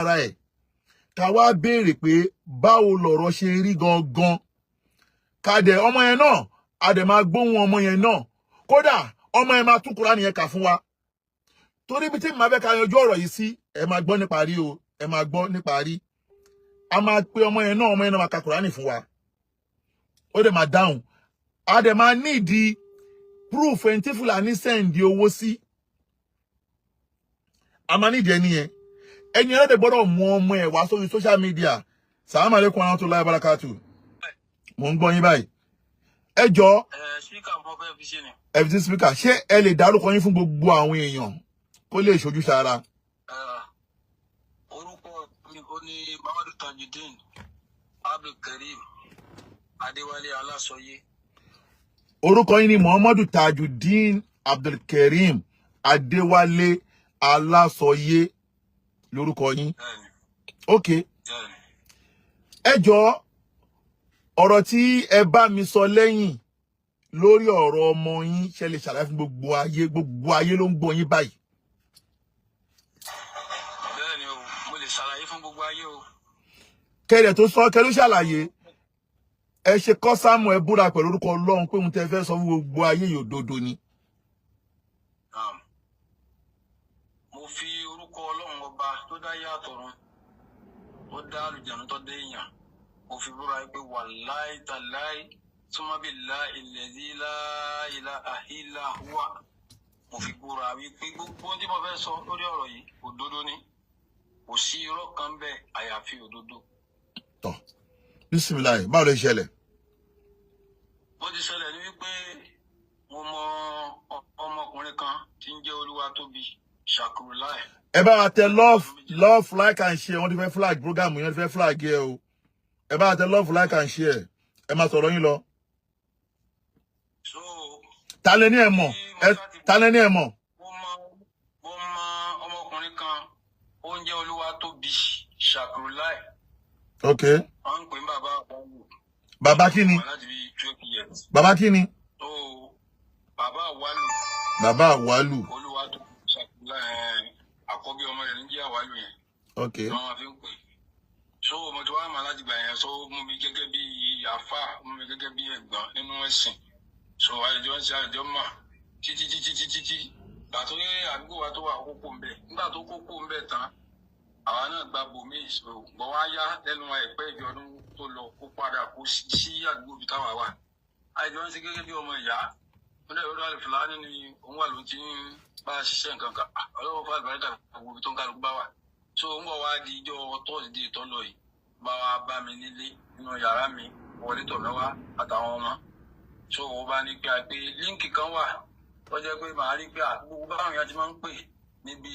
ara ẹ̀ ká wá béèrè pé báwo lọ̀rọ̀ ṣe rí gangan ká dẹ̀ ọmọ yẹn náà a dẹ̀ máa gbóhùn ọmọ yẹn náà kódà ọmọ yẹn máa tún Kùránì yẹn kà fún wa torí bí tí màá fẹ́ ká yanjú ọ̀rọ̀ yìí sí ẹ máa gbọ́ nípa rí o ẹ máa gbọ́ nípa rí a máa pe ọmọ yẹn náà máa ka Kùránì fún wa ó dẹ̀ máa dáhùn a dẹ̀ máa nídìí proof ẹni tí Fulani send owó sí a máa nídìí ẹni yẹn dẹ̀ gbọ́dọ̀ mú ọmọ ẹ̀ wá sórí social media Assalamu alaikum warahmatullahi wabarakatuh mo ń gbọ́ yín báyìí ẹ jọ̀ọ́ speaker mo fẹ́ fi ṣe ni FT speaker ṣé ẹ lè dárúkọ yín fún gbogbo àwọn èèyàn kó lè ṣojú sára. orúkọ mi ò ní Muhammadu Tajudeen Abdul Adéwálé Aláṣọyé. Orúkọ yín ni Muhammadu Tajudeen Abdul Adéwálé Aláṣọyé lórúkọ yín. Okay. Ẹ jọ̀ọ́ ọ̀rọ̀ tí ẹ bá mi sọ lẹ́yìn lórí ọ̀rọ̀ ọmọ yín ṣe lè ṣàlàyé fún gbogbo ayé ló ń gbọ́ yín báyìí. Bẹ́ẹ̀ni o, mo lè ṣàlàyé fún gbogbo ayé o. Kẹ́lẹ̀ tó sọ kẹ́lú ṣàlàyé ẹ ṣe kọ́sámù ẹ búra pẹ̀lú orúkọ Ọlọ́run pé ohun tẹ́ fẹ́ sọ fún gbogbo ayé yìí òdodo ni. Mo fi orúkọ Ọlọ́run ọba tó dá ayé àtọ̀run tó dá àlùjànnú tó dá èèyàn mo fi búra pé wàláì tàláì túmọ̀ bí láìlẹ̀dí láìlà ìlà wà mo fi búra wípé gbogbo tí mo fẹ́ sọ lórí ọ̀rọ̀ yìí òdodo ni kò sí irọ́ kan bẹ́ẹ̀ àyàfi òdodo. Tọ́ bísímìláì báwo ló ṣẹlẹ̀. bó ti ṣẹlẹ̀ ni wípé mo mọ ọmọkùnrin kan tí ń jẹ́ Olúwatóbi Ṣàkúrúláì. Ẹ bá wa tẹ love like and share wọ́n ti fẹ́ flag program yẹn ti fẹ́ flag yẹ o ẹ bá wa tẹ love like and share ẹ máa sọ̀rọ̀ yín lọ. Ta lẹ ní ẹ mọ̀ ta lẹ ní ẹ mọ̀. mo mọ ọmọkùnrin kan ó ń jẹ́ Olúwatóbi Ṣàkúrúláì. Ok. wọ́n ń pè ní bàbá àwálù. Bàbá kí ni. Bàbá kí ni. Bàbá àwálù. Bàbá àwálù. Olúwatóbi Ṣàkúrúláì àkọ́bí ọmọ rẹ̀ ń jẹ́ àwálù yẹn. Ok. wọ́n máa fi ń pè. so mo ti wá mà láti gbà yẹn so mú mi gẹ́gẹ́ bí àfà mú mi gẹ́gẹ́ bí ẹ̀gbọ́n nínú ẹ̀sìn. so àlejò ń ṣe àlejò mà títí gbàtó yẹ àdúgbò wa tó wà kókó ń bẹ nígbà tó kókó ń bẹ tán àwa náà gba bòmí ìṣòro gbọ́ wá yá lẹ́nu àìpẹ́ ìbí ọdún tó lọ kó padà kó sí àdúgbò bí táwa wà àlejò ń ṣe gẹ́gẹ́ bí ọmọ ìyá ó dẹ̀ lọ́dọ̀ Fulani ni òun wà ló ti ń bá a ṣiṣẹ́ nǹkan kan ọlọ́wọ́ fún àgbàdo gbogbo ibi tó ń kálukú bá wà so ń bọ̀ wá di ijọ́ tọ́sídẹ̀ẹ́ tó lọ yìí bá wa bá mi nílé nínú yàrá mi wọlé tọ̀ mẹ́wàá àtàwọn ọmọ so wọ́n bá ní pé líǹkì kan wà tó jẹ́ pé màá rí pé gbogbo báwọn èèyàn ti máa ń pè níbi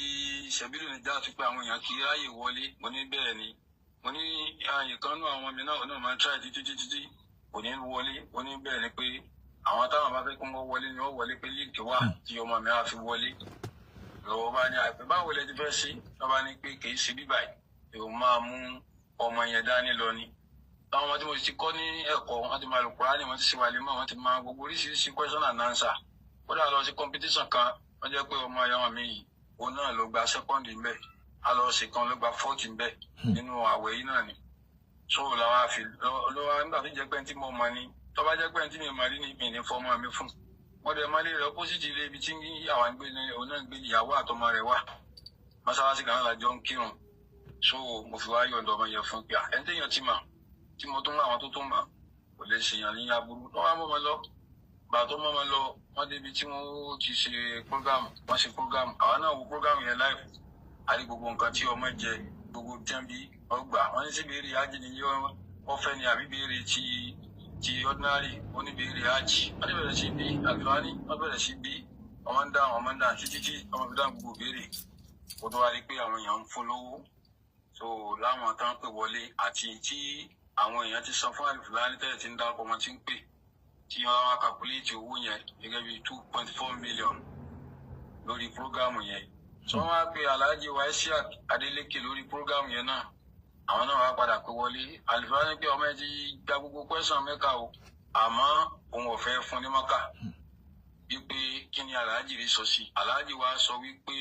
ìṣẹ̀bílù níjà tó pé àwọn èèyàn kì í ráyè wọlé mo ní bẹ́ẹ̀ ni mo ní ààyè kan nú àwọn mi náà máa ń tíráì títí kò ní wọlé mo ní bẹ́ẹ̀ ni pé àwọn táwọn bá fẹ́ kó wọ́n wọlé ni wọ́n wọlé pé líǹkì wà tí ọmọ mi á fi wọlé lọ́wọ́ bá ní àìpẹ́ báwo lẹ ti fẹ́ ṣe wọ́n bá ní pé kì í ṣe bíbáyìí yóò máa mú ọmọ yẹn dání lọ ni àwọn ọmọ tí mo ti kọ́ ní ẹ̀kọ́ wọn ti máa lò Kùránì wọn ti ṣe wàlímọ̀ wọn ti máa gbogbo oríṣiríṣi question and answer kódà lọ sí competition kan wọ́n jẹ́ pé ọmọ ayáwọn mi yìí òun náà ló gba second ń bẹ̀ a lọ sí kan ló gba fourth ń bẹ̀ nínú àwẹ̀ yìí náà ni so làwọn àfi lọ́wọ́ nígbà tó jẹ́ pé tí mo mọ̀ ni tó bá jẹ́ pé tí mi mọ̀ rí ni mi ní fọmọ mi fún wọ́n dẹ̀ máa lè rẹ opposite ilé ibi tí àwọn gbé ní òun náà gbé ìyàwó àtọmọ rẹ̀ wà mọ́sálásí kan náà lájọ ń kírun so mo fi wá yọ̀ǹda ọmọ yẹn fún pé ẹni téèyàn ti mọ̀ tí mo tún àwọn tó tún mọ̀ kò lè ṣèyàn ní aburú lọ́wọ́ á mọ́ ọmọ lọ gbà tó mọ́ ọmọ lọ wọ́n débi tí wọ́n ti ṣe program wọ́n ṣe program àwọn náà wo program yẹn live àrí gbogbo nǹkan tí ọmọ jẹ gbogbo tẹ́ǹbì ọgbà wọ́n ní sí béèrè ájì ni ọ̀fẹ́ ni àbí béèrè ti ordinary oníbèrè ájì wọ́n bẹ̀rẹ̀ sí bí Fulani wọ́n bẹ̀rẹ̀ sí bí ọmọ ń dá títí ọmọ fi dá gbogbo béèrè kó tó wá rí pé àwọn èèyàn ń fún lówó so láwọn tán pè wọlé àti tí àwọn èèyàn ti san fún Fulani tẹ́lẹ̀ tí ń dá ọmọ tí ń pè tí wọ́n wá calculate owó yẹn gẹ́gẹ́ bí 2.4 million lórí prógámù yẹn so wọ́n wá pe Alhaji wa Adeleke lórí prógámù yẹn náà àwọn náà wá padà pé wọlé Fulani pé ọmọ ẹ ti gba gbogbo question mẹ́ka o àmọ́ òun ò fẹ́ fún ní mọ́kà wípé kí ni Alhaji rí sọ sí Alhaji wa sọ wípé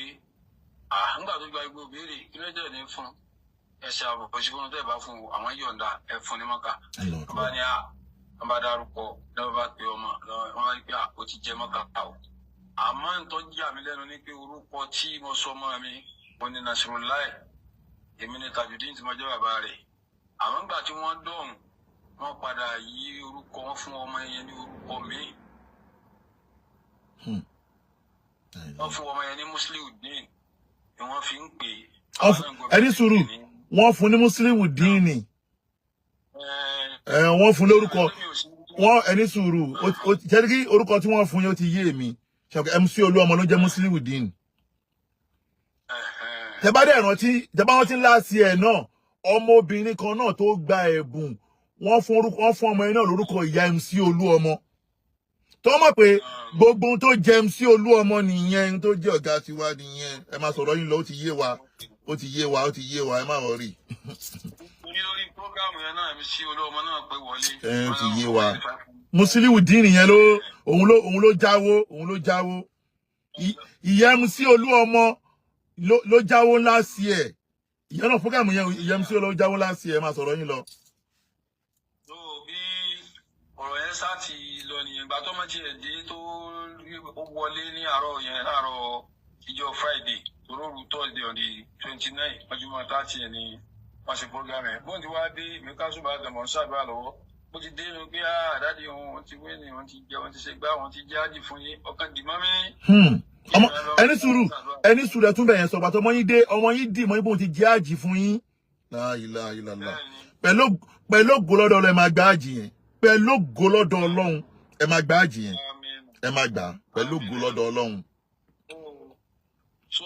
nígbà tó gba gbogbo béèrè kí ló dẹ̀ ní fún ẹ̀ṣẹ̀ àbòsíkúnú tẹ́ bá fún àwọn yọ̀ǹda ẹ fún ní mọ́kà ọba ní wọ́n bá dárúkọ lọ́wọ́ bá pe ọmọ wọ́n bá gbé ó ti jẹ mọ́kà o àmọ́ ìtọ́jú àmì lẹ́nu ní pé orúkọ tí mo sọ mọ́ mi mo ní Nasiru láì èmi ní Tajudeen tí mo jẹ́ bàbá rẹ̀ àwọn ìgbà tí wọ́n dọ̀hùn wọ́n padà yí orúkọ wọn fún ọmọ yẹn ní orúkọ míì wọ́n fún ọmọ yẹn ní Musliudeen ni wọ́n fi ń pè ẹni sùúrù wọ́n fún ní Musliudeen ni wọ́n fún lórúkọ wọ́n ẹni sùúrù jẹ́rí kí orúkọ tí wọ́n fún yẹn ó ti yé mi ṣàkóso MC Olúọmọ ló jẹ́ Musliudeen tẹ́bá dẹ̀ rántí tẹ́bá rántí ńlá sí ẹ̀ náà ọmọbìnrin kan náà tó gba ẹ̀bùn wọ́n fún ọmọ yẹn náà lórúkọ ìyá MC Olúọmọ tó mọ̀ pé gbogbo ohun tó jẹ́ MC Olúọmọ nìyẹn tó jẹ́ ọ̀gá tiwa nìyẹn ẹ máa sọ̀rọ̀ yín lọ ó ti yé wa ẹ má wọrí. lórí prógámù yẹn náà MC Olúọmọ náà pé wọlé. ó ti yé wa Musliudeen yẹn òun ló jáwó ìyá MC Olúọmọ ló jáwó ńlá sí ẹ̀ ìyẹn náà prógámù yẹn ìyá MC Olúọmọ jáwó ńlá sí ẹ̀ ẹ máa sọ̀rọ̀ yín lọ. ọ̀rọ̀ yẹn sá ti lọ nìyẹn ìgbà tó máa ti ẹ̀ dé tó wọlé ní àárọ̀ ìjọ Friday òróòrù Thursday on the 29 ọjọ́mọ́ 30 ẹ̀ ní wọ́n ṣe program ẹ̀ bóun ti wá dé mẹ́kásù bá dàmọ́ ń ṣàdúrà lọ́wọ́ bó ti dé ní pé àdáde wọn ti wé ni wọ́n ti jẹ wọ́n ti ṣe gbá wọ́n ti jẹ́ àjì fún yín ọkàn dì mọ́ mi. ọmọ ẹni sùúrù ẹtún bẹ̀yẹn sọ pàtó ọmọ yín dì mọ́ yín bóun ti jẹ́ àjì fún yín. La ilaha illallah pẹ̀lú ògólọ́dọ̀ ọlọ́run ẹ máa gba àjì yẹn pẹ̀lú ògólọ́dọ̀ ọlọ́run ẹ máa gba àjì yẹn ẹ máa gbà pẹ̀lú ògólọ́dọ̀ ọlọ́run. so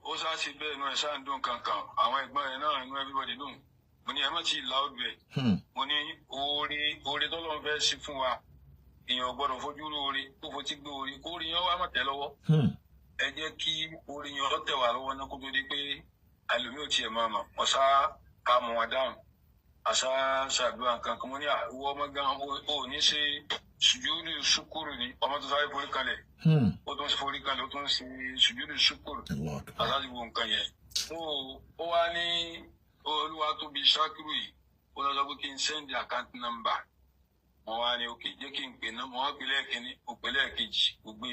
ó ṣáà ṣe bẹ́ẹ̀ inú ẹ̀ ṣáà ń dún kankan àwọn ẹ̀gbọ́n rẹ̀ náà inú everybody dùn mo ní ẹ má ti loud bẹ̀ mo ní oore tó lọ́n fẹ́ ṣe fún wa èèyàn gbọ́dọ̀ fojú lóore tó fotí gbé oore oore yẹn wá má tẹ̀ lọ́wọ́ ẹ jẹ́ kí oore yẹn ọ tẹ̀ wá lọ́wọ́ náà kó tó di pé àlùmí ò tiẹ̀ máa mọ̀ ọ̀sá ká mọ̀ wá dáhùn àṣà ṣàdúrà kankan mo ní àwọ ọmọ gan ò ní ṣe sùjúdù ṣúkúrù ni ọmọ tó sáré forí kalẹ̀ ó tún ṣe forí kalẹ̀ ó tún ṣe sùjúdù ṣúkúrù àṣàṣì wo nǹkan yẹn ó wá ní olúwa tóbi ṣákìrù yìí ó lọ sọ pé kí n sẹ́ndì àkáǹtì nọ́mbà wọn wá ní òkè jẹ́ kí n pè náà wọn wá pè lẹ́ẹ̀kínní ó pè lẹ́ẹ̀kejì kò gbé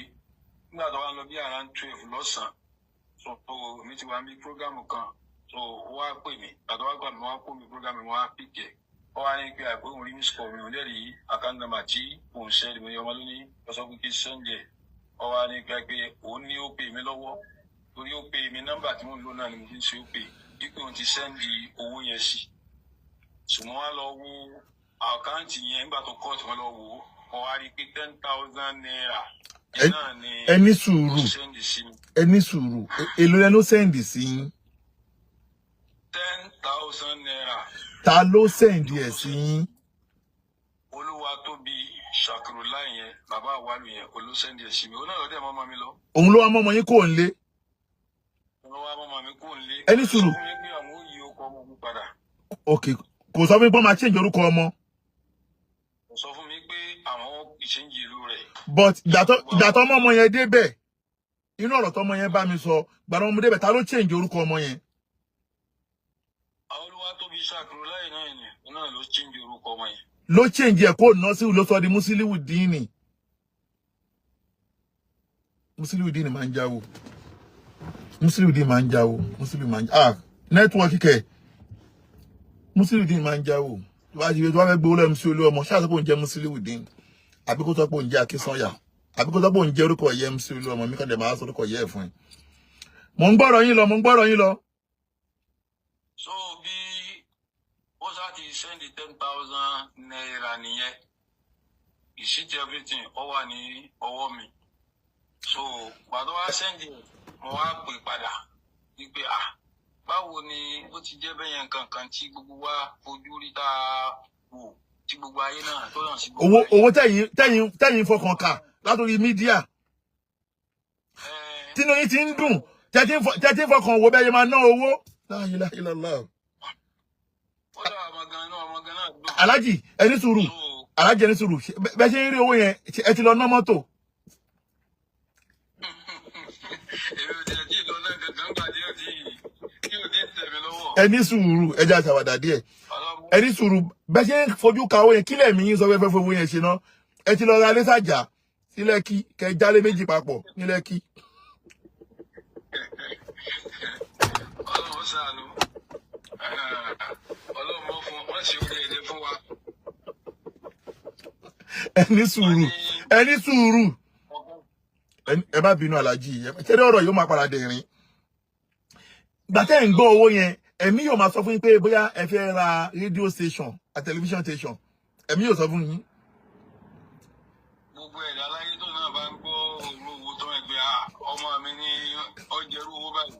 nígbà tó wá lọ bí around 12 lọ́sàn-án so mi ti wá ní prógámù kan so wá pè mí àti wá gbà mí wá kó mi prógámù wọn wá pìkẹ wọn wá ní pé àìpé òun rí mi sọ mi ò lẹ́rìí àkáǹtì nọ́mbà tí òun sẹ́ndì mi ọmọ lónìí lọ́sọ̀ pé kí sẹ́ndì ẹ̀ wọn wá ní pé òun ní ó pè mí lọ́wọ́ torí ó pè mí nọ́mbà tí mò ń lò náà ni mo fi ń ṣe ó pè dípò òun ti sẹ́ndì owó yẹn sí ṣùgbọ́n wá lọ wo àkáǹtì yẹn nígbà tó kọ́ọ̀tù wọn lọ wò ó wọn wá rí pé 10,000 naira ẹni sùúrù èlò yẹn ló sẹ́ndì sí yín. 10,000 naira. ta ló sẹ́ndì ẹ̀ sí yín. olúwa tóbi ṣàkìrò láì yẹn bàbá àwálù yẹn olú sẹ́ndì ẹ̀ sí mi òun náà lọ́dẹ̀ mọ́ mi lọ. òun ló wá mọ́ ọmọ yín kò ń lé. òun ló wá mọ́ mi kò ń lé. ẹni sùúrù. ok kò sọ fún mi pé máa change orúkọ ọmọ. kò sọ fún mi pé àwọn ìṣèǹjì ìlú rẹ̀. but ìgbàtọ́ ọmọ yẹn débẹ̀ inú ọ̀rọ̀ tọ́mọ yẹn bá mi sọ gbàdọ̀ ọmọ débẹ̀ ta ló change orúkọ ọmọ yẹn. àwọn olúwa tóbi ṣàkìrò láì náà ni òun náà ló change orúkọ ọmọ yẹn. ló change ẹ̀ kó Nasiru ló sọ di Musliudeen. Musliudeen máa ń jáwó Musliudeen máa ń jáwó network kẹ̀ Musliudeen máa ń jáwó wá ti wá fẹ́ gbowó lẹ́nu sí Olúọmọ ṣáà sọ pé òun jẹ́ Musliudeen àbí kó sọ pé òun jẹ́ Akínsànyà àbí kó sọ pé òun jẹ́ orúkọ yẹ MC Olúọmọ mi kàn dẹ̀ máa sọ orúkọ yẹ ẹ̀ fún ẹ. mo ń gbọ́rọ̀ yín lọ. so bí ó sá ti send 10,000 naira nìyẹn ìṣítì everything ó wà ní ọwọ́ mi so gbàdọ́ wá send mo wá pè padà wípé báwo ni ó ti jẹ́ bẹ́yẹn kankan tí gbogbo wa fojú rí tá a wò tí gbogbo ayé náà tó yàn sí gbogbo ayé. owó tẹ̀yin fọkàn kà látòrí mídíà tínú yín ti ń dùn tẹ́tí fọkàn wo bẹ́ẹ̀ yẹn máa ná owó. La ilaha illallah. ó dà ọmọ gan náà dùn. Alhaji ẹni sùúrù bẹ́ẹ̀ ṣe ń rí owó yẹn ẹ ti lọ ná mọ́tò. èmi ò tiẹ̀ tí ì lọ náà gangan gbàdé ò tí ì tẹ̀ mí lọ́wọ́. ẹni sùúrù ẹja ṣàwàdà díẹ̀ ẹni sùúrù bẹ́ẹ̀ ṣe ń fojú kàwé yẹn kílẹ̀ mi yín sọ fẹ́fẹ́ fowó yẹn ṣe ná ẹ ti lọ ra lẹ́sàjà sí Lẹ́kì kẹ jálé méjì papọ̀ ní Lẹ́kì. Ọlọ́run ṣàánú Ọlọ́run mọ́ fún wọ́n ṣe orí ẹ̀dẹ́ fún wa. ẹni sùúrù ẹ bá bínú Alhaji ṣẹ́dẹ̀ ọ̀rọ̀ yóò máa padà dẹ̀rín gbàtẹ́ ń gbọ́ owó yẹn ẹ̀mí yóò máa sọ fún yín pé bóyá ẹ fẹ́ ra radio station a television station ẹ̀mí yóò sọ fún yín. Gbogbo ẹ̀dá aláyé tó náà bá ń gbọ́ owó tó ẹgbẹ́ ọmọ mi ní ọjẹ́rú owó báyìí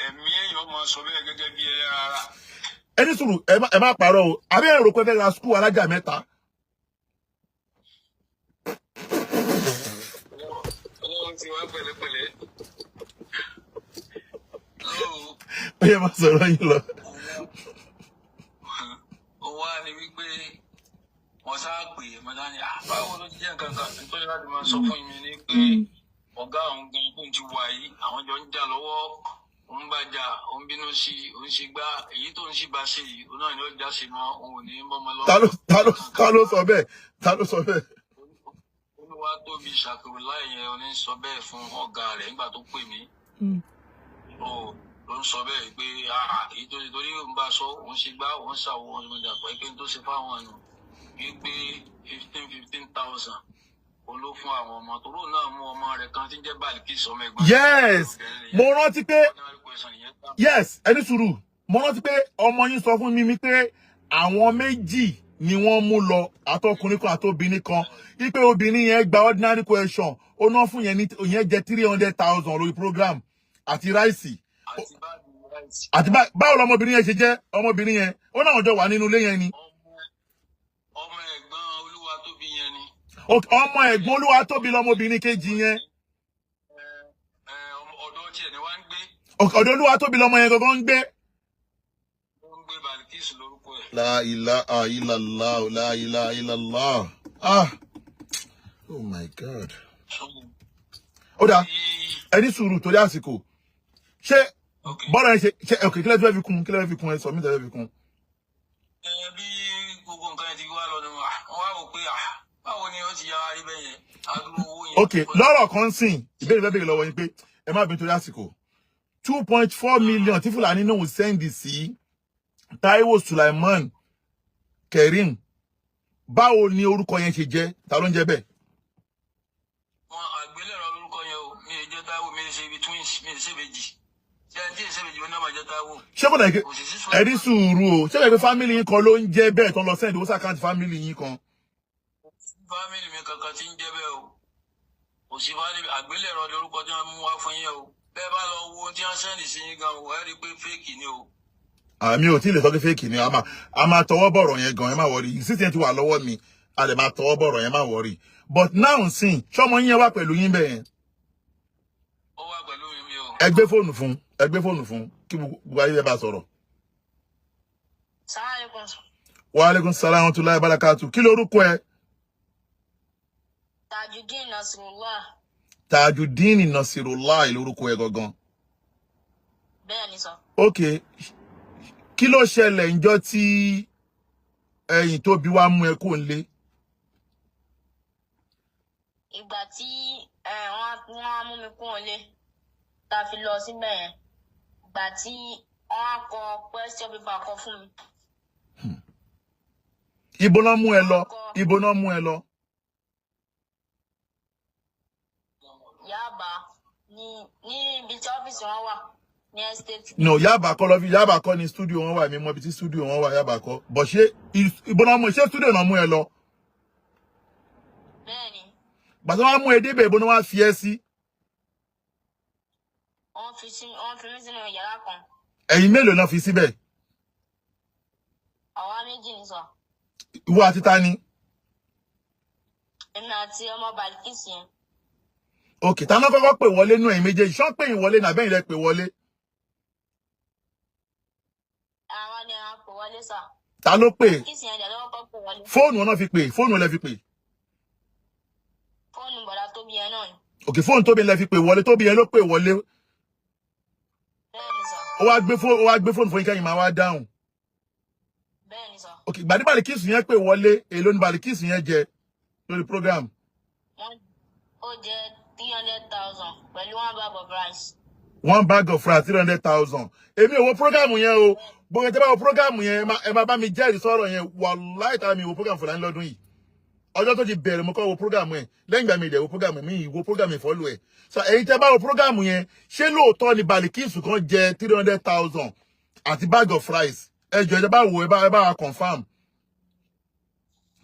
ẹ̀mí èèyàn máa sọ bẹ́ẹ̀ gẹ́gẹ́ bí ẹ̀yà ara. ẹni sùúrù ẹ má parọ́ o àbí ẹ̀rọ pé fẹ́ ra skul alájà mẹ́ta. Ọlọ́run ti wá pẹ̀lẹ́pẹ̀lẹ́. ó yẹ máa sọ̀rọ̀ yín lọ. Ó wá ní wípé wọ́n sáà pè é mọ́tà ní báwo ló ti jẹ́ nǹkan kan nítorí láti máa sọ fún mi ní pé ọ̀gá àwọn gan kò ti wà yìí àwọn jọ ń jà lọ́wọ́ òun bá jà òun bínú sí i òun ṣe gbá èyí tó ń ṣì bá ṣe yìí òun náà ni ó já sí mọ́ òun ò ní bọ́mọ lọ́wọ́. ta ló sọ bẹ́ẹ̀ ta ló sọ bẹ́ẹ̀. Olúwa tóbi ṣàkóso láìyẹn oní sọ bẹ́ẹ̀ fún ọ̀gá rẹ̀ nígbà tó pè mí. Ló ń sọ bẹ́ẹ̀ pé èyí tó ṣe torí òun bá sọ òun ṣe gbá òun ṣàwọ̀ ọmọdé àpò ẹgbẹ́ tó ṣe fáwọn ẹnu wípé 15,000 ló fún àwọn ọmọ tòró náà mú ọmọ rẹ̀ kan tí ń jẹ́ Balikis ọmọ ẹ̀gbọ́n. yes mo rántí pé yes ẹni sùúrù mo rántí pé ọmọ yín sọ fún mi pé àwọn méjì ni wọ́n mú lọ àtọkùnrin kan àtobìnrin kan wípé obìnrin yẹn gba ordinary question ó ná fún yẹn ní ìyẹn jẹ 300,000 lórí program àti ráìsì àti báwo lọmọbìnrin yẹn ṣe jẹ́ ọmọbìnrin yẹn ó náà jọ wà nínú ilé yẹn ni. ọmọ ẹ̀gbọ́n olúwa tóbi yẹn ni. ọmọ ẹ̀gbọ́n olúwa tóbi lọmọbìnrin kejì yẹn. ọ̀dọ̀ tiẹ̀ ni wá ń gbé. ọ̀dọ̀ olúwa tóbi lọmọ yẹn gangan ń gbé. ó ń gbé Balikis lórúkọ ẹ̀. La ilaha illallah, la ilaha illallah. Oh my God. Ó dà ẹni sùúrù torí àsìkò ṣé bọ́ọ̀rọ̀ ẹ ṣe òkè kílẹ̀ tó fẹ́ fi kún ẹ sọ mí tẹ́lẹ̀ fi kún. Bí gbogbo nǹkan ẹ ti wá lọ́dún wa wọ́n wá wò pé báwo ni ó ti yára rí bẹ́ẹ̀ yẹn àdúró owó yẹn. ok lọ́rọ̀ kan sìn ìbéèrè fẹ́ bèèrè lọ́wọ́ yín pé ẹ má bínú torí àsìkò 2.4 million tí Fulani náà ń sẹ́ndì sí Taiwo Sulaiman Kerim báwo ni orúkọ yẹn ṣe jẹ́ ta ló ń jẹ́ bẹ́ẹ̀. Wọn àgbélẹ̀rọ lórúkọ yẹn o mi ò jẹ́ Taiwo mi ò ṣe ibi twins mi ò ṣe méjì ṣé ẹni tí ì ṣe méjì wọn náà máa jẹ́ Taiwo. ṣé kò dàgbé ẹ̀rí sùúrù o ṣé kò fámìlì yín kan ló ń jẹ́ bẹ́ẹ̀ tó ń lọ sẹ́ndì owó sàkáǹtì fámìlì yín kan. Fámìlì mi kankan ti ń jẹ́ bẹ́ẹ̀ o kò sí fámìlì àgbélẹ̀rọ lórúkọ tí wọ́n mú wá fún yẹn o bẹ́ẹ̀ bá lọ wo tí wọ́n sẹ́ndì sí yín gan o ẹ rí i pé fẹ́ẹ̀kì ni o. Àmì ò tí lè sọ pé fake ni a máa tọwọ́ bọ̀rọ̀ yẹn gan ẹ má wọrí ìsísìn ti wà lọ́wọ́ mi a lè máa tọwọ́ bọ̀rọ̀ yẹn má wọrí but now sin ṣọmọ yín wá pẹ̀lú yín bẹ́ẹ̀. Ó wá pẹ̀lú mi o. ẹ gbé fóònù fún kí gbogbo ayé bá sọ̀rọ̀. Wa alaikum salaam wa rahmatullahi wa barakatuh kí lorúkọ ẹ. Tajudeen Nasirullah. Tajudeen Nasirullah lorúkọ ẹ gangan. Bẹ́ẹ̀ ni sọ. Okay. Kí ló ṣẹlẹ̀ ńjọ́ tí ẹ̀yin tó bí wá mú ẹ kó nlé? Ìgbà tí wọ́n mú mi kó nlé tá fi lọ síbẹ̀ yẹn. Ìgbà tí wọ́n kọ question paper kan fún mi. Ibo náà mú ẹ lọ? Ibo náà mú ẹ lọ? Yaba ní ibi tí ọ́fíìsì wọn wà. No, Yaba kọ́ ni studio wọn wà mi mọ̀ bí tí studio wọn wà Yaba kọ́. But ṣé ibo náà mú ṣé studio náà mú ẹ lọ? Bẹ́ẹ̀ni. Bàtà wọ́n mú ẹ débẹ̀ ibo náà wá fi ẹ́ sí. Wọ́n fi mí sínú yàrá kan. Ẹ̀yin mélòó náà fi síbẹ̀? Àwa méjì ni sọ. Ìwọ àti ta ni? Èmi àti ọmọ Balikis yẹn. Okay, ta náà kọ́kọ́ pè wọlé nú ẹ̀yin méjèèjì ṣán pè yín wọlé nàbẹ́yìn lẹ pè wọlé. Àwọn ni a pè wọlé sà. Ta ló pè? Fóònù wọn náà fi pè, fóònù lẹ fi pè. Fóònù bọ̀dá Tóbi yẹn náà ni. Okay, fóònù Tóbi lẹ fi pè wọlé, Tóbi yẹn ló pè wọlé. Bẹ́ẹ̀ni sà. ó wá gbé phone fún yín kẹ́yìn máa wá dáhùn. bẹ́ẹ̀ ni sọ. Okay, ìgbà tí Balikis yẹn pè wọlé èló ni Balikis yẹn jẹ lórí program. Ó jẹ 300,000 pẹ̀lú 1 bag of rice. 1 bag of rice 300,000. Èmi ò wo program yẹn o. Bó tẹ́ bá wo program yẹn ẹ máa bá mi jẹ́rìí sọ̀rọ̀ yẹn wallahi ta mi wo program Fulani lọ́dún yìí. Ọjọ́ tó ti bẹ̀rẹ̀ mo kọ́ wo program yẹn. Lẹ́yìn ìgbà mi dẹ̀ wo program mi wo program yẹn follow ẹ̀. So èyí tẹ́ bá wo program yẹn ṣé lóòótọ́ ni Balikis kan jẹ 300,000 àti bag of rice. Ẹ jọ̀ọ́ ẹ bá wo ẹ bá wa confirm.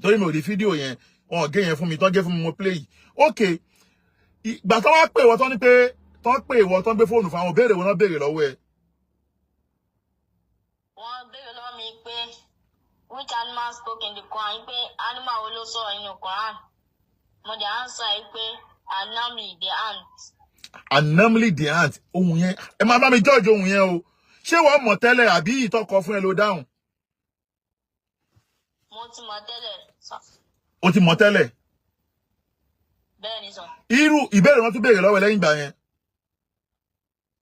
Torí mi ò rí fídíò yẹn wọ́n gé yẹn fún mi tọ́n gé fún mi mo play. Okay. Ìgbà tó wá pè wọ́n tán ní pé tán pè wọ́n tán gbé fóònù fún àwọn béèrè wọn náà béèrè lọ́wọ́ ẹ̀. Wọ́n béèrè lọ́wọ́ mi pé which animal spoke in the Quran, pé animal wo ló sọ̀rọ̀ nínú Quran. Mo dẹ̀ answer yìí pé anamly the ant. Anamly the ant. Ohun yẹn ẹ máa bá mi judge ohun yẹn o. Ṣé wọ́n mọ̀ tẹ́lẹ̀ àbí ìtọ́kọ fún ẹ ló dáhùn? Mo ti mọ̀ tẹ́lẹ̀ sọ. O ti mọ̀ tẹ́lẹ̀? Bẹ́ẹ̀ ni sọ. Irú ìbéèrè wọn tún béèrè lọ́wọ́ ẹ lẹ́yìn ìgbà yẹn.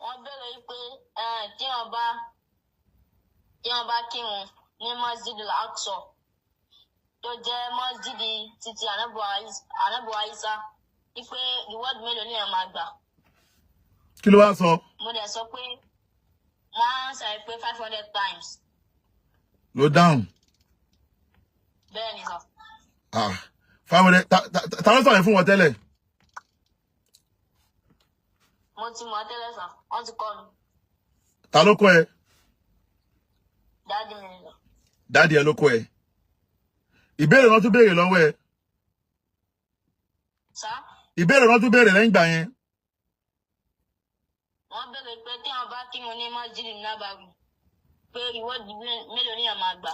Wọ́n béèrè pé tí wọ́n bá kírun ní Masjid al-Aqsa tó jẹ́ Masjid títí Ànábì Isa wípé reward mélòó ni ẹ máa gbà. Kí ló wá sọ? Mo dẹ̀ sọ pé wọ́n á sọ pé 500 times. Ló dáhùn. Bẹ́ẹ̀ ni sọ. 500 ta ló sọ yẹn fún wọn tẹ́lẹ̀? Mo ti mọ̀ tẹ́lẹ̀ sọ, wọ́n ti kọ́ mi. Ta ló kọ́ ẹ? Dáàdì mi lọ. Dáàdì ẹ ló kọ́ ẹ. Ìbéèrè wọn tún béèrè lọ́wọ́ ẹ. Sá? Ìbéèrè wọn tún béèrè lẹ́yìn ìgbà yẹn. Wọ́n béèrè pé tí wọ́n bá kírun ní Masjid Nabawi pé reward mélòó ni ẹ máa gbà.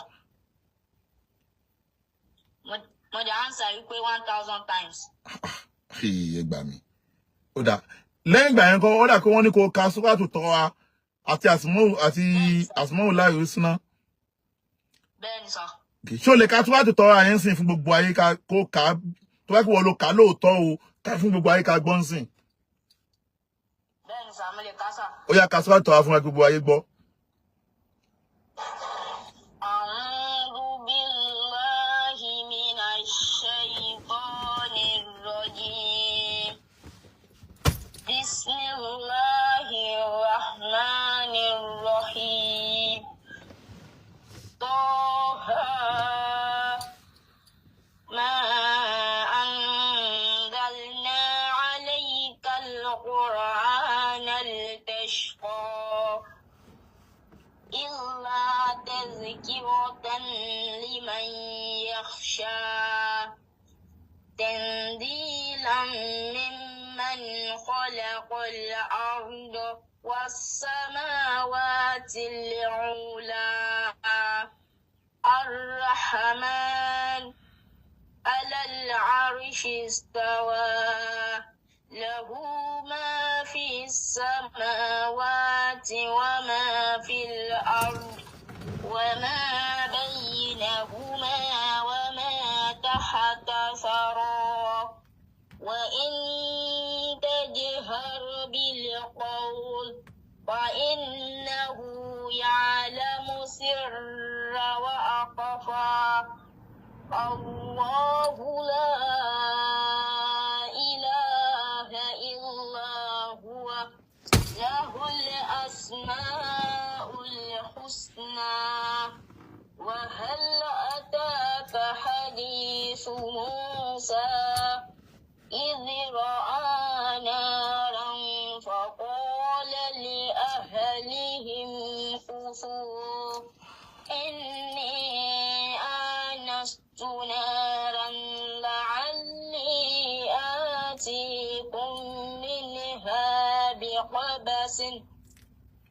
Mo dẹ̀ answer wípé 1,000 times. Ẹ gbà mí. Ó dà. Lẹ́yìn ìgbà yẹn kan ó dà pé wọ́n ní kó ka sùkúrátù tọ́ wa àti àsùnmọ́wò láàyò síná. Bẹ́ẹ̀ ni sọ. Ṣé o lè ka sùkúrátù tọ́ wa yẹn sìn fún gbogbo ayé kó ka tó bá kí wọ́n lo kà lóòótọ́ o ká fún gbogbo ayé ká gbọ́n sìn. Bẹ́ẹ̀ ni sọ, mo lè ká sà. Ó yá ka sùkúrátù tọ́ wa fún gbogbo ayé gbọ́. Bismillahirrahmanirrahim. Taha ma anzalna alayka al-Qur'ana litashqa illa tadhkiratan liman yakhsha tanzilan mimman khalaqal arda والسماوات العلى الرحمن على العرش استوى له ما في السماوات وما في الأرض وما بينهما وما تحت ثرى وإن تجهر بالقول فإنه يعلم سر وأخفى الله لا إله إلا هو له الأسماء الحسنى وهل أتاك حديث موسى إذ رأى نارا فقال لأهلهم كثوا إني آنست نارا لعلي آتيكم منها بقبس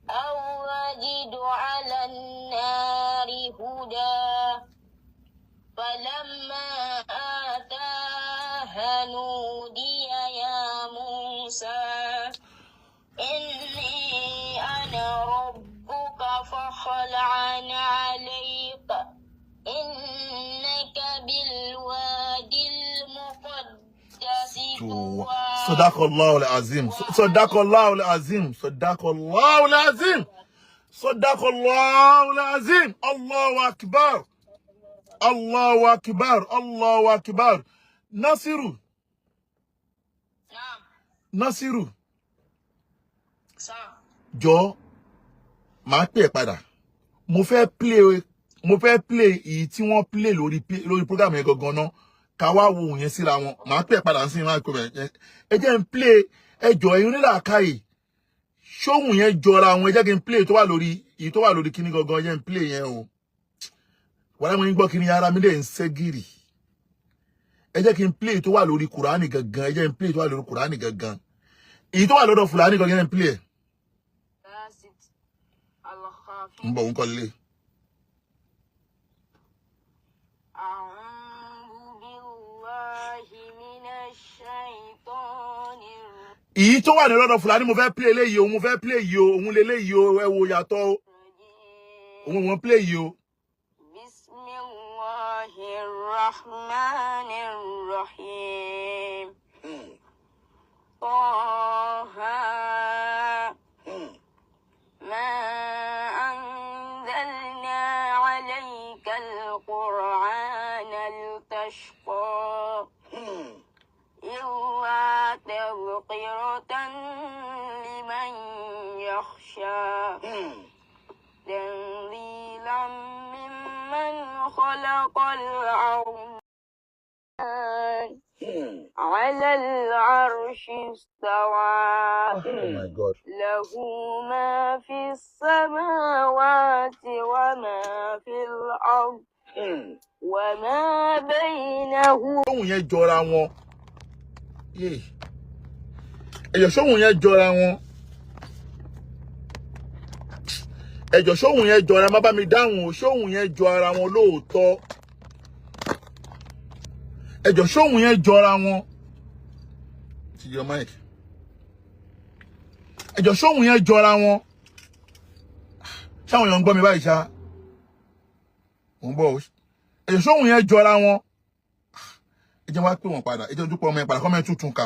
أو أجد على النار هدى فلما آتاها نودي يا موسى إني أنا ربك فاخلع عليك إنك بالوادي المقدس طوى. صدق الله العظيم. صدق الله العظيم. صدق الله العظيم. Sadaqallahul azim. Allahu akbar. Allahu akbar. Allahu akbar. Nasiru. Naam. Nasiru. Sir. Jọ̀ọ́, màá pè ẹ́ padà. Mo fẹ́ play èyí tí wọ́n play lórí program yẹn gangan náà. Ká wá wo yẹn síra wọn. Màá pè ẹ́ padà sí ìwọ̀n àìkú rẹ̀. Ẹ jẹ́ n play ẹjọ́ ẹ̀yin nílà káyè. Ṣóhun yẹn jọra wọn. Ẹ jẹ́ kí n play tó wà lórí kíní gangan yẹn play yẹn o. Wàlá mo ń gbọ́ kíní ara mi dẹ̀ ń ṣẹ́gìrì. Ẹ jẹ́ kí n play tó wà lórí Kùránì gangan. Ẹ jẹ́ n play tó wà lórí Kùránì gangan. Èyí tó wà lọ́dọ̀ Fulani gangan yẹn play ẹ̀. ń bọ̀ ń kọ́ lé. Èyí tó wà ní lọ́dọ̀ Fulani mo fẹ́ play eléyìí o, mo fẹ́ play yìí o, òun leléyìí o, ẹ wo yàtọ̀ o. Òun wọ́n play yìí o. Bismillahirrahmanirrahim. ما أنزلنا عليك القرآن لتشقى إلا تذكرة لمن يخشى تنزيلا ممن خلق الأرض على العرش استوى له ما في السماوات وما في الأرض وما بينهما. Ṣóhun yẹn jọra wọn. Ẹjọ́ ṣóhun yẹn jọra wọn. Ẹjọ́ ṣóhun yẹn jọra má bá mi dáhùn o. Ṣóhun yẹn jọ ara wọn lóòótọ́. Ẹjọ́ ṣóhun yẹn jọra wọn. To your mic. Ẹjọ́ ṣóhun yẹn jọra wọn. Ṣáwọn èèyàn ń gbọ́ mi báyìí ṣá. Mo ń bọ̀ o. Ẹjọ́ ṣóhun yẹn jọra wọn. Ẹ jẹ́ wá pè wọ́n padà. Ẹ jẹ́ ojú pọ̀ ọmọ yẹn padà. Kọ́mọ yẹn tuntun kà.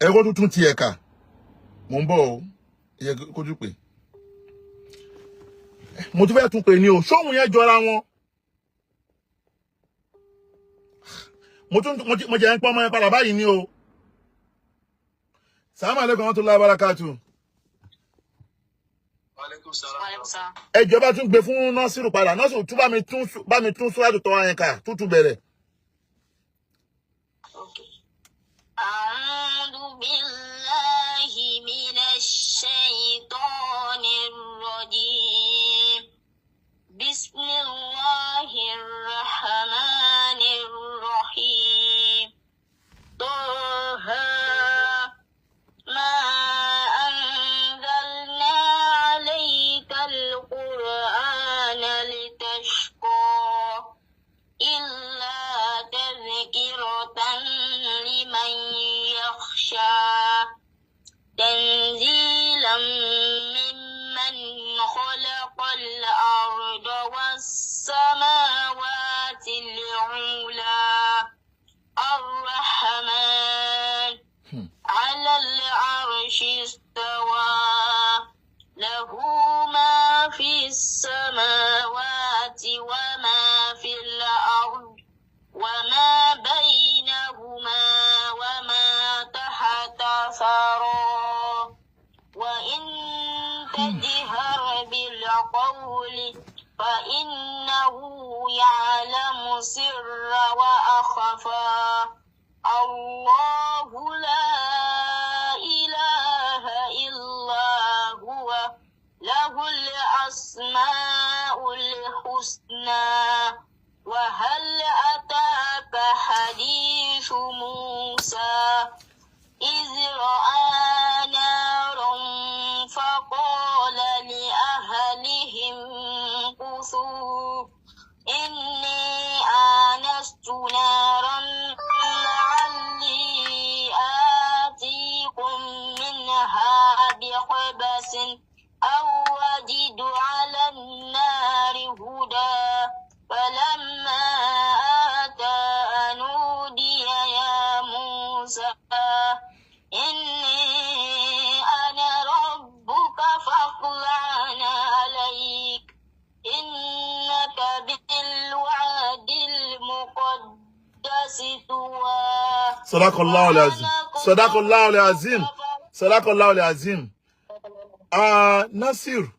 Ẹ kó tuntun tiẹ̀ kà. Mo ń bọ̀ o. Ẹ jẹ́ kójú pè. Mo tún fẹ́ tún pè ní o. Ṣóhun yẹn jọra wọn. Mo jẹ́ ń pọ́ ọmọ yẹn padà báyìí ní o. Assalamu alaikum warahmatullahi wabarakatuh. Alaikum salam. Ẹ jọ̀ọ́ bá tún gbé fún Nasiru padà. Nasiru tún bá mi tún sura tó wá yẹn ká. Tún bẹ̀rẹ̀. أعوذ بالله من الشيطان الرجيم بسم الله الرحمن الرحيم طه ما أنزلنا عليك القرآن لتشقى إلا تذكرة لمن يخشى تنزيلا ممن خلق الأرض والسماوات العلى الرحمن على العرش استوى له ما في السماوات وما في الأرض وما بينهما وما تحت ثرى وإن تجهر بالقول فإنه يعلم السر وأخفى الله لا إله إلا هو له الأسماء الحسنى وهل أتاك حديث موسى إذ رأى نارا فقال لأهلهم كثوا إني آنست نارا لعلي آتيكم منها بقبس أو أجد على النار هدى فلما آتى نودي يا موسى إني أنا ربك فاخلع Sadakallahu al-azim. Sadakallahu al-azim. Sadakallahu al-azim. Nasiru.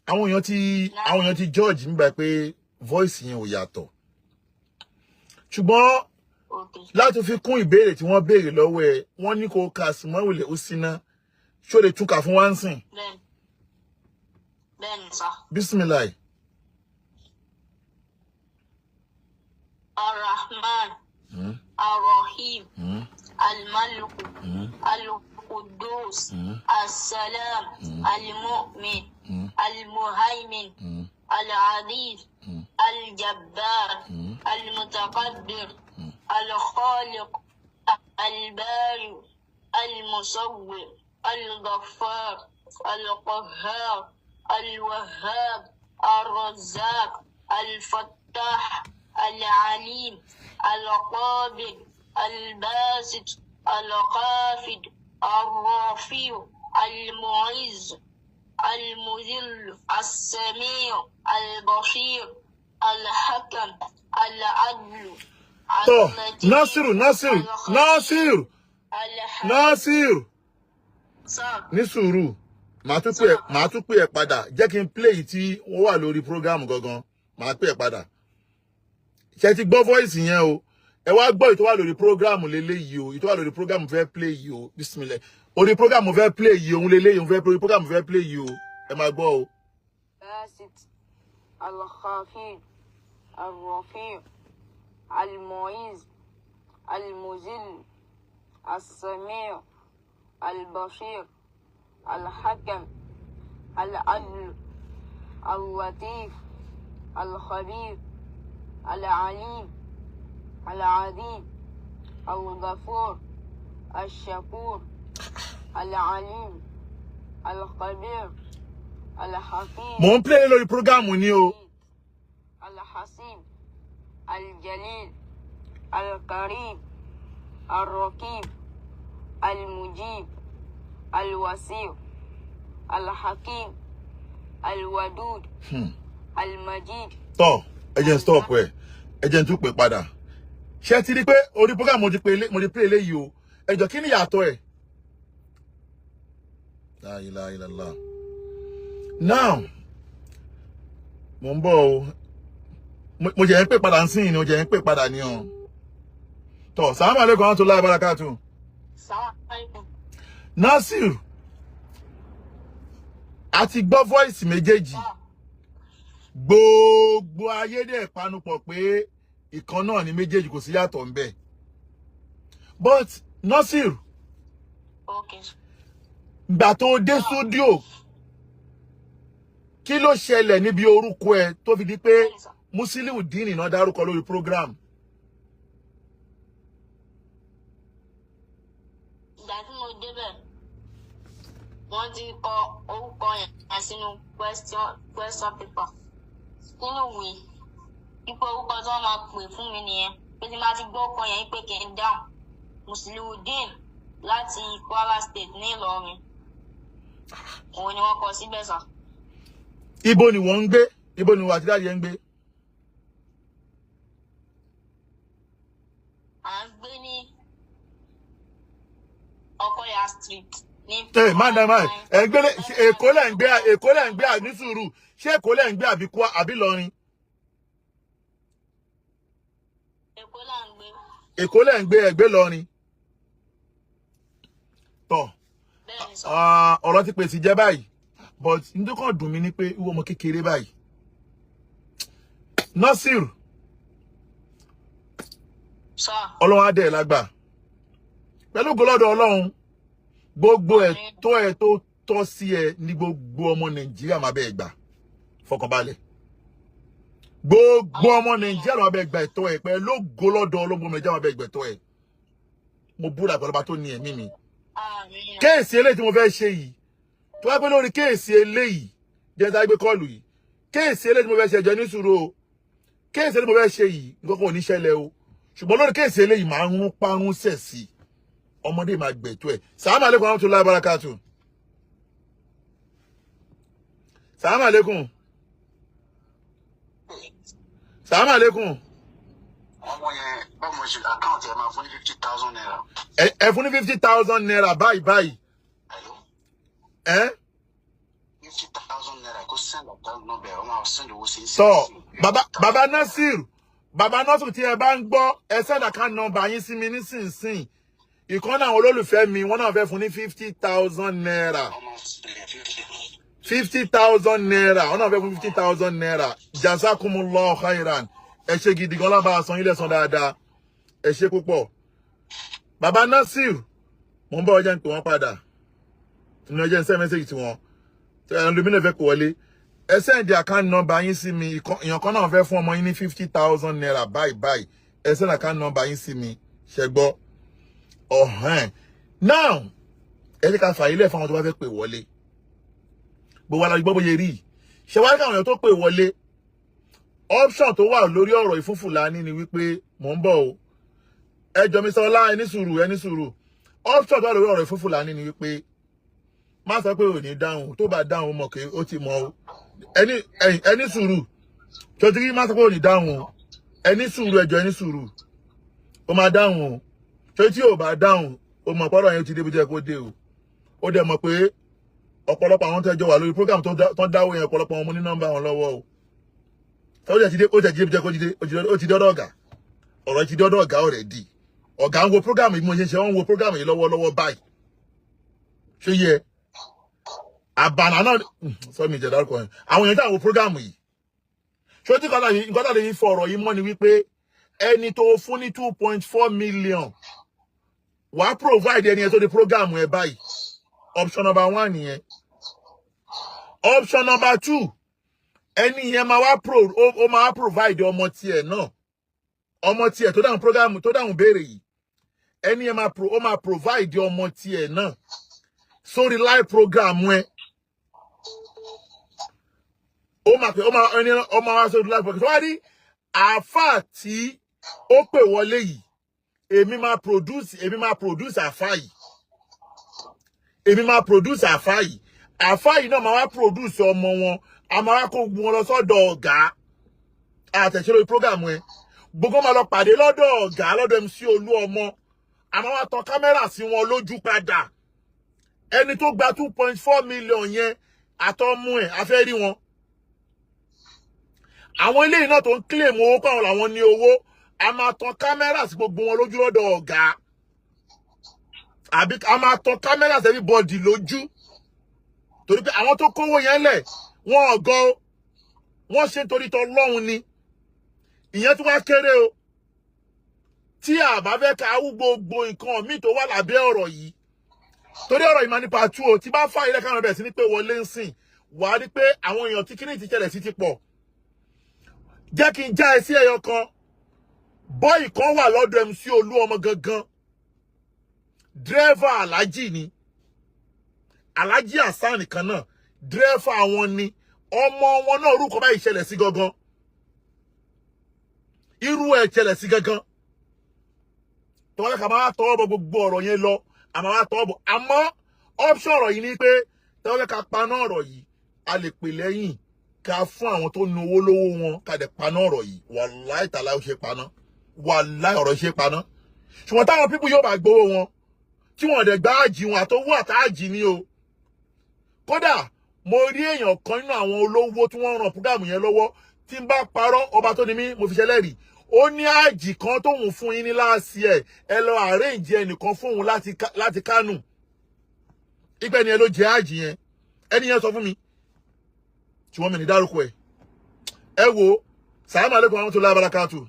Àwọn èèyàn ti George nígbà pé voice yẹn ò yàtọ̀. Ṣùgbọ́n láti fi kún ìbéèrè tí wọ́n béèrè lọ́wọ́ ẹ̀, wọ́n ní kó ka Simawule Osina. Ṣó lè tún kà fún wa ńsìn? Bẹ́ẹ̀ni sà. Bismillah. Ar-Rahman, Ar-Rahim, Al-Malik, Al-Quddus, As-Salam, Al-Mu'min, Al-Muhaymin, Al-Aziz, Al-Jabbar, Al-Mutakabbir, Al-Khaliq, Al-Bari, Al-Musawwir, Al-Ghaffar, Al-Qahhar, Al-Wahhab, Al-Razzaq, Al-Fattah, Al-Alim, Al-Qabid, Al-Basit, Al-Qafid, Al-Rafi', Al-Mu'izz, Al-Mudhill, Al-Sami', Al-Bashir, Al-Hakam, Al-Adl. Nasiru. Ní sùúrù. Màá tún pè ẹ́ padà. Jẹ́ kí n play tí wọ́n wà lórí program gangan. Màá pè ẹ́ padà. Ṣé ti gbọ́ voice yẹn o? Ẹ wá gbọ́ ìtọ́ wà lórí program lélẹ́yìí o. Ìtọ́ wà lórí program fẹ́ play yìí o. Bismillah. Orí program fẹ́ play yìí òun lélẹ́yìí òun fẹ́ orí program fẹ́ play yìí o. Ẹ máa gbọ́ o. Basit, Al-Khafid, Al-Rafi', Al-Mu'izz, Al-Mudhill, Al-Sami', Al-Bashir, Al-Hakam, Al-Adl, Al-Latif, Al-Khabir, Al-Alim, Al-Adil, Al-Ghafur, Al-Shakur, Al-Alim, Al-Khabir, Al-Hakim. Mo ń play lórí program ni o. Al-Hasib, Al-Jalil, Al-Karim, Al-Raqib, Al-Mujib, Al-Wasi', Al-Hakim, Al-Wadud, Al-Majid. Ẹ jẹ́ stop ẹ. Ẹ jẹ́ tún pè padà. Ṣé ti rí pé orí program mo ti play eléyìí o. Ẹ jọ̀ọ́ kí ni yàtọ̀ ẹ̀? La ilaha illallah. Now, mo ń bọ̀ o. Mo jẹ́ ń pè padà ń sìn ni, mo jẹ́ ń pè padà ní o. Assalamu alaikum wa rahmatullahi wa barakatuh. Nasiru, a ti gbọ́ voice méjèèjì. Gbogbo ayé dẹ̀ panupọ̀ pé ìkan náà ni méjèèjì, kò sí yàtọ̀ ń bẹ. But Nasiru, gbà tó dé studio, kí ló ṣẹlẹ̀ níbi orúkọ ẹ tó fi di pé Musiliu Dini náà dárúkọ lórí program? Ìgbà tí mo débẹ̀, wọ́n ti kọ orúkọ yẹn sínú question paper. Nínú ìwé, ipò orúkọ tí wọ́n máa pè fún mi nìyẹn. Pé tí máa ti gbọ́ ọkọ yẹn pé kí n dáhùn. Musiliu Dini láti Kwara State ní Ìlọrin. Òun ni wọ́n kọ síbẹ̀ sà. Ibo ni wọ́n ń gbé? Ibo ni wọ́n àti dáàdì ń gbé? À ń gbé ní Ọkọ̀yà Street. Madam, ẹ gbé Èkó lẹ̀ ń gbé ní sùúrù. Ṣé Èkó lẹ̀ ń gbé àbí Ìlọrin? Èkó là ń gbé. Èkó lẹ̀ ń gbé ẹgbẹ́ Ìlọrin. Ọ̀rọ̀ ti pèsè jẹ́ báyìí. But ndo kan dùn mí ní pé ìwọ ọmọ kékeré báyìí. Nasiru. Ọlọ́run á dẹ̀ lágbà. Pẹ̀lú gọlọ́dọ̀ Ọlọ́run, gbogbo ẹ̀tọ́ ẹ tó tọ́ sí ẹ ní gbogbo ọmọ Nàìjíríà máa bẹ́ẹ̀ gbà. Fọkànbalẹ̀. Gbogbo ọmọ Nàìjíríà máa bẹ́ẹ̀ gbà ẹ̀tọ́ ẹ pẹ̀lú gọlọ́dọ̀ Ọlọ́run Nàìjíríà máa bẹ́ẹ̀ gbà ẹ̀tọ́ ẹ. Mo búra pẹ̀lú ọba tó ní ẹ̀mí mi. Kéèsì eléyìí tí mo fẹ́ ṣe yìí. Tó wá pé lórí kéèsì eléyìí, jẹ́ ta gbé kọlù yìí. Kéèsì eléyìí tí mo fẹ́ ṣe, jẹ́ ní sùúrù o. Kéèsì eléyìí tí mo fẹ́ ṣe yìí, nǹkan kan ò ní ṣẹlẹ̀ o. Ṣùgbọ́n lórí kéèsì eléyìí máa ń parun sẹ̀ sí. Ọmọdé máa gbẹ̀tọ́ ẹ̀. Assalamu alaikum wa rahmatullahi wa barakatuh. Assalamu alaikum. Assalamu alaikum. Ọmọ yẹn How much account you have? 50,000 naira. Ẹ fún ní 50,000 naira báyìí. Hello? 50,000 naira. Go send account number. I'll send the so, Baba Nasiru. Baba Nasiru tí ẹ bá ń gbọ́, ẹ send account number yín sí mi nísinsìnyí. Ìkan náà olólùfẹ́ mi, wọ́n náà fẹ́ fún ní 50,000 naira. 50,000 naira. Wọ́n náà fẹ́ fún 50,000 naira. Jazakumullahu khairan. Ẹ ṣé gidi gan la bá san ilé san dáadáa. Ẹ ṣé púpọ̀. Baba Nasiru, mo ń bọ̀ ọjà ń pè wọ́n padà. Ní ọjọ́ ń send message tí wọ́n. Tẹ́ ẹlòmínà fẹ́ kó wọlé. Ẹ send the account number yín sí mi. Ìyàn kan náà fẹ́ fún ọmọ yín ní 50,000 naira báyìí. Ẹ send account number yín sí mi. Ṣé gbọ́? Now, ẹ jẹ́ ká fà ilé fún àwọn tó bá fẹ́ pè wọlé. Bó wá la gbọ́ bóyá rí. Ṣé wá rí káwọn èèyàn tó pè wọlé? Option tó wà lórí ọ̀rọ̀ ìfún Fulani ni wípé mò ń bọ̀ o. Ẹ jọ mi sọ ọlá ẹni sùúrù. Option tó wà lórí ọ̀rọ̀ ìfún Fulani ni wípé má sọ pé ò ní dáhùn, tó bá dáhùn mọ̀ pé ó ti mọ̀ o. Ẹni sùúrù. Tó ti rí má sọ pé ò ní dáhùn o. Ẹni sùúrù ẹjọ́ ẹni sùúrù. Ó máa dáhùn o. Tó tí ò bá dáhùn, ó mọ̀ pọ́rọ̀ yẹn ti dé bí jẹ́ kó dé o. Ó dẹ̀ mọ̀ pé ọ̀pọ̀lọpọ̀ àwọn tẹ́jọ wà lórí program tó dáwọ́ yẹn ọ̀pọ̀lọpọ̀ wọn mú ní nọ́mbà wọn lọ́wọ́ o. Ó jẹ́ ti dé bí jẹ́ kó dé, ó ti dọ́dọ̀ ọ̀gá. Ọ̀rọ̀ ti dọ́dọ̀ ọ̀gá already. Ọ̀gá ń wo program yìí mo ṣe wọ́n ń wo program yìí lọ́wọ́lọ́wọ́ báyìí. Ṣé yẹ? Àbànà náà sọ mi jẹ́ dárúkọ yẹn. Àwọn èèyàn tí àwọn wo program yìí. Ṣé tí nǹkan tá lè yí fọ ọ̀rọ̀ yìí mọ́ ni wípé ẹni tó fún ní 2.4 million wàá provide ẹni yẹn tó di program ẹ báyìí. Option number 1 nìyẹn. Option number 2, ẹni yẹn máa wá provide ọmọ tiẹ̀ náà. Ọmọ tiẹ̀ tó dáhùn program tó dáhùn béèrè yìí. Ẹni yẹn máa provide ọmọ tiẹ̀ náà. Sórí live program ẹ. Ó máa wá sórí live program. So wá rí àfáà tí ó pè wọlé yìí. Èmi máa produce àfáà yìí. Àfáà yìí náà máa wá produce ọmọ wọn. A máa wá kó wọn lọ sọ́dọ̀ ọ̀gá. Àtẹ̀ṣe lórí program ẹ. Gbogbo máa lọ pàdé lọ́dọ̀ ọ̀gá lọ́dọ̀ MC Olúọmọ. A máa wá tan kámẹ́rà sí wọn lójú padà. Ẹni tó gba 2.4 million yẹn àtọmú ẹ̀ a fẹ́ rí wọn. Àwọn eléyìí náà tó ń claim owó pàwọn làwọn ní owó. A máa tan kámẹ́rà sí gbogbo wọn lójú lọ́dọ̀ ọ̀gá. Àbí a máa tan kámẹ́rà sí everybody lójú. Torí pé àwọn tó kówó yẹn lẹ̀ wọ́n ọ̀gọ́ wọ́n ṣe torí t'Ọlọ́run ni. Ìyẹn tó wá kéré o. Tí a bá fẹ́ ká wú gbogbo nǹkan míì tó wà lábẹ́ ọ̀rọ̀ yìí. Torí ọ̀rọ̀ yìí máa ní part 2 o. Tí bá fà ilé káwọn bẹ̀rẹ̀ sí ní pé wọlé ń sìn. Wà á rí pé àwọn èèyàn tí kíní ti ṣẹlẹ̀ sí ti pọ̀. Jẹ́ kí n já ẹ sí ẹyọ kan. Bọ́ì kan wà lọ́dọ̀ MC Olúọmọ gangan. Driver Alhaji ni. Alhaji Hasan kan náà. Driver àwọn ni. Ọmọ wọn náà orúkọ báyìí ṣẹlẹ̀ sí gangan. Irú ẹ̀ ṣẹlẹ̀ sí gangan. Tọ́wọ́ ká máa tọwọ́ bọ gbogbo ọ̀rọ̀ yẹn lọ. A máa tọwọ́ bọ. Àmọ́ option ọ̀rọ̀ yìí ni pé tọ́wọ́ ká paná ọ̀rọ̀ yìí. A lè pè lẹ́yìn ká fún àwọn tó nu owó lówó wọn ká dẹ̀ paná ọ̀rọ̀ yìí. Wàláì tàlá ó ṣe paná. Wàláì ọ̀rọ̀ ṣe paná. Ṣùgbọ́n táwọn pípù yóò bá gbowó wọn. Tí wọ́n dẹ̀ gbá àjì wọn àtọwọ́ àtàjì ni o. Kódà mo rí èèyàn kan nínú àwọn olówó tí wọ́n ràn program yẹn lọ́wọ́ tí ń bá parọ́ ọba tó ní mí mo fi ṣẹlẹ́rìí. Ó ní àjì kan tóun fún yín ní láàsì ẹ lọ arrange ẹnìkan fún òun láti Kánò. Ìpẹ́ ni ẹ ló jẹ àjì yẹn. Ẹni yẹn sọ fún mi. Tí wọ́n mi ní dárúkọ ẹ̀. Ẹ wo, Assalamu alaikum warahmatullahi wabarakatuh.